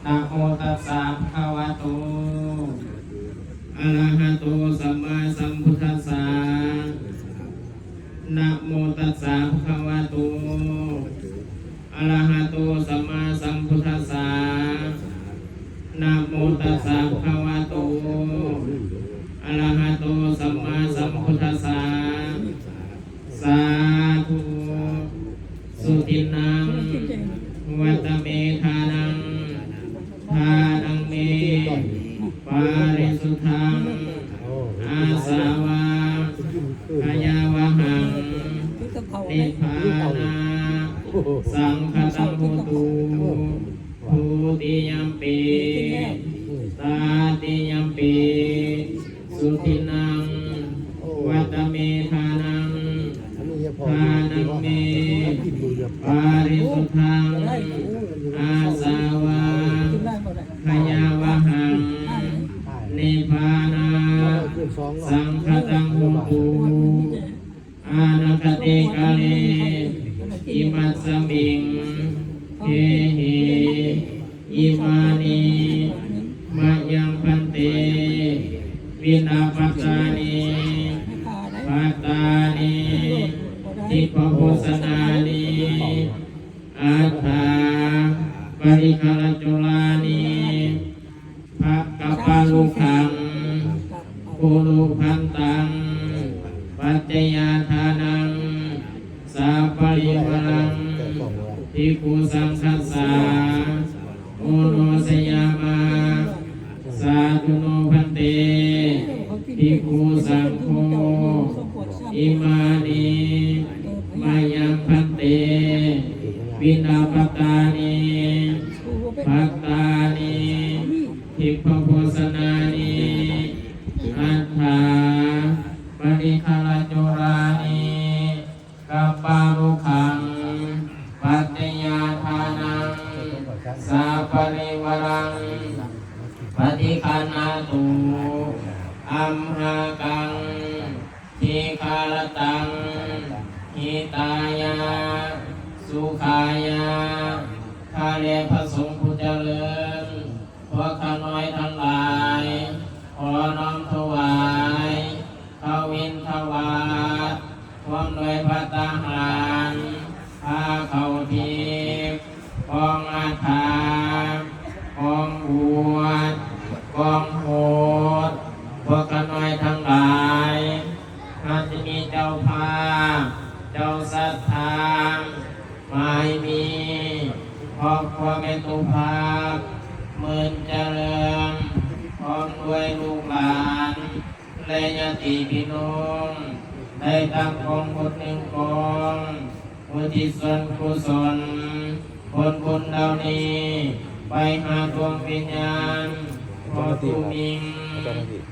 นะโมตัสสะภะคะวะโตอะระหะโตสัมมาสัมพุทธัสสะนะโมตัสสะภะคะวะโตอะระหะโตสัมมาสัมพุทธัสสะนะโมตัสสะภะคะวะโตอะระหะโตสัมมาสัมพุทธัสสะสาธุสุตินังวัตเมธานังทานังเมปาริสุทธังอาสาวะขยาวะหังนิพพานาสังฆตังโหตุภูติยัมปิตาติยัมปิสุตินังวัตเมธานังทานังเมปาริสุทธังอาสาวะขยาวะหังนิพพานาสังฆตังโหตุอานาคติกาเลอิมัสสมิงเฮหิอิมานิมะยังพันเตวินาปัสสานิปัตตานิทิปโภสนานิอัฏฐาปริคารจุลานิภะกปาลุขังปุรุพันตังปัจจยาทานังสาปริวรังภิกขุสังคัสสะโอโนสยามาสาธุโนพันเตภิกขุสังโฆอิมานิมายังพันเตวินาปัตตานิภัตตานิทิพโภสนานิอัฏฐาปริคารจุรานิกัปปารุขังปัจจยาทานังสาปริวรังปฏิคันนาตุอัมหากังทีคารตังหิตายาสุขายาคาเรพระสงฆ์ผู้เจริญพวกข้าน้อยทั้งหลายขอน้อมถวายทวินทวาทพร้อมด้วยพระตาหารผ้าเขาทิพย์กองอาถากองบวชกองโหดพวกข้าน้อยทั้งหลายอาจจะมีเจ้าภาพเจ้าศรัทธาไม่มีครอบครัวเป็นตุภาพหมื่นเจริญพร้อมด้วยลูกหลานและญาติพี่น้องได้ตั้งกองบุญหนึ่งกองอุทิศส่วนกุศลผลบุญเหล่านี้ไปหาดวงวิญญาณพ่อตูมิง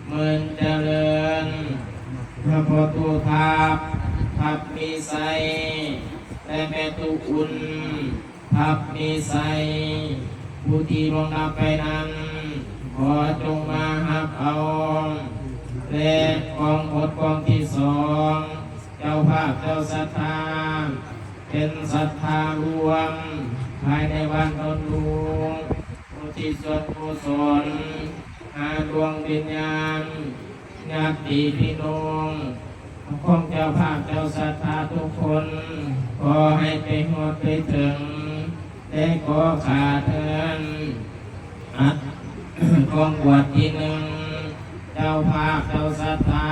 หมื่นเจริญพระพ่อตูทับทับมีไสและแม่ตูอุ่นทับมีไสผู้ที่ลงนับไปนั้นขอจงมาหับเอาและกองบทกองที่สองเจ้าภาพเจ้าศรัทธาเป็นศรัทธารวมภายในวันตนลุงอุทิศส่วนกุศลหาดวงวิญญาณญาติพี่น้องของเจ้าภาพเจ้าศรัทธาทุกคนขอให้ไปหมดไปถึงได้ขอขาเทินกองบวชที่หนึ่งเจ้าภาพเจ้าศรัทธา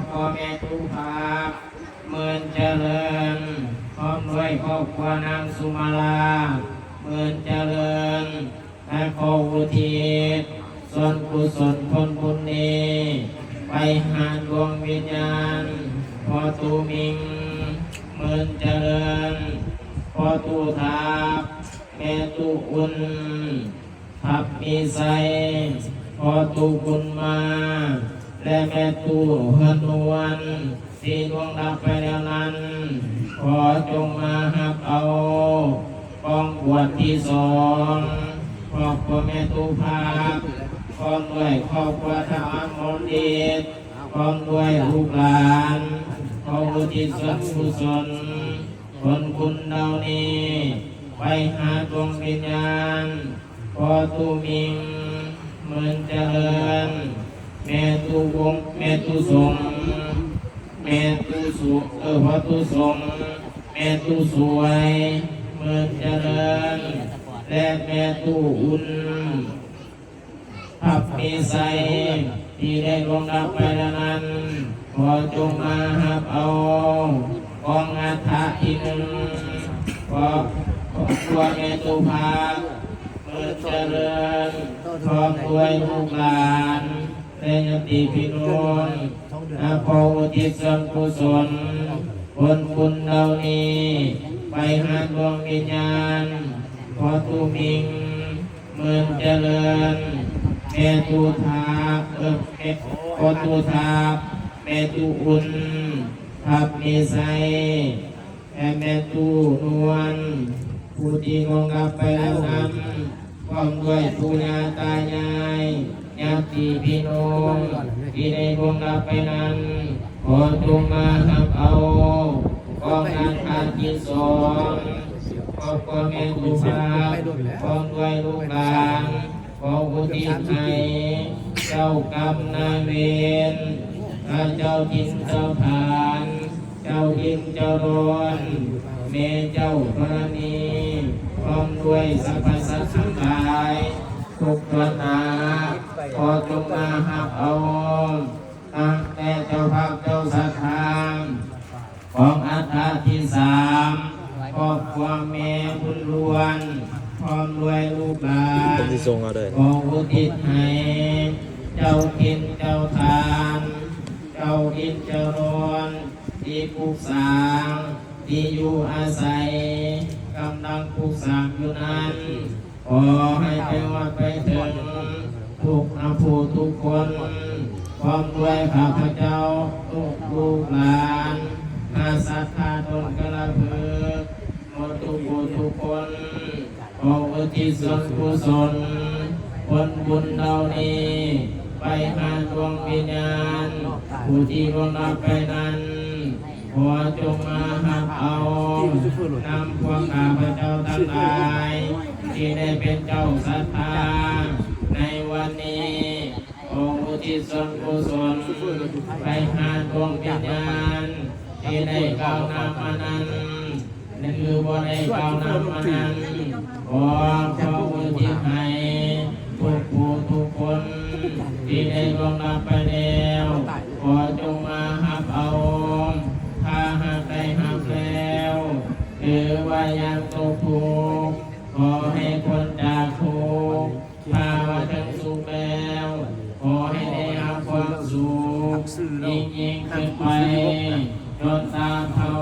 พ่อแม่ทุกภาพหมื่นเจริญพร้อมด้วยครอบครัวนางสุมาลาหมื่นเจริญและขออุทิศส่วนกุศลผลบุญนี้ไปหาดวงวิญญาณพ่อตูมิงหมื่นเจริญพ่อตูทับแม่ตูอุ่นทับมีไสพ่อตูบุญมาและแม่ตูเฮือนนวลที่ดวงดับไปแล้วนั้นขอจงมาหับเอากองบวชที่สองครอบครัวแม่ตูภาพพร้อมด้วยครอบครัวธรรมมนดีพร้อมด้วยลูกหลานขออุทิศส่วนกุศลผลบุญเหล่านี้ไปหาดวงวิญญาณ พอตุมิงเหมือนเจริญแม่ตุวงแม่ตุสงแม่ตุสุพอตุสงแม่ตุสวยเหมือนเจริญและแม่ตุอุ่นพับมีใสที่ได้ลงรับไปแล้วนั้นขอจงมาหับเอากองอัฐะอีกหนึ่งขอตัวแม่ตุภาคเมื่อเจริญพร้อมด้วยลูกหลานและญาติพี่น้องขออุทิศส่วนกุศลผลบุญเหล่านี้ไปหาดวงวิญญาณขอตุมิงเมื่อเจริญแม่ตุทาขอตุทาแม่ตุอุ่นทับมีใสแม่ตุนวลผู้ที่งงกับไปแล้วนั้นพร้อมด้วยปู่ย่าตายายญาติพี่น้องที่ได้งงกับไปนั้นขอจงมาหับเอากองงานอาทิตย์สองขอพ่อแม่ตุภาพร้อมด้วยลูกหลานขออุทิศให้เจ้ากรรมนายเวรเจ้าทินเจ้าทานเจ้าดินเจ้าร้อนเมเจ้าธรณีพร้อมด้วยสรรพสัตว์ทั้งหลายทุกตัวนาขอจงมาหับเอาตั้งแต่เจ้าภาพเจ้าศรัทธาของอัฐะที่สามครอบครัวแม่บุญล้วนพร้อมด้วยลูกหลานขออุทิศให้เจ้ากินเจ้าทานเจ้าดินเจ้าร้อนที่ปลูกสร้างที่อยู่อาศัยกำลังปลูกสร้างอยู่นั้นขอให้ไปวัดไปถึงทุกอาภูทุกคนพร้อมด้วยข้าพเจ้าทุกลูกหลานอาศรัทธาตนกระเพือหมดทุกผู้ทุกคนขออุทิศส่วนกุศลผลบุญเหล่านี้ไปหาดวงวิญญาณผู้ที่ล่วงลับไปนั้นขอจงมาหับเอานำพวกข้าพเจ้าทั้งหลายที่ได้เป็นเจ้าศรัทธาในวันนี้องค์อุทิศส่วนกุศลไปหาดวงวิญญาณที่ได้กล่าวนามมานั้นนั่นคือบ่ได้กล่าวนามมานั้นขอพระอุทิศให้ทุกผู้ทุกคนที่ได้ล่วงลับไปแล้วขอจงมาหับเอาถ้าหากได้หับแล้วหรือว่ายังตกทุกข์ขอให้พ้นจากทุกข์ถ้าว่าถึงสุขแล้วขอให้ได้รับความสุขยิ่งขึ้นไปจนตามเขา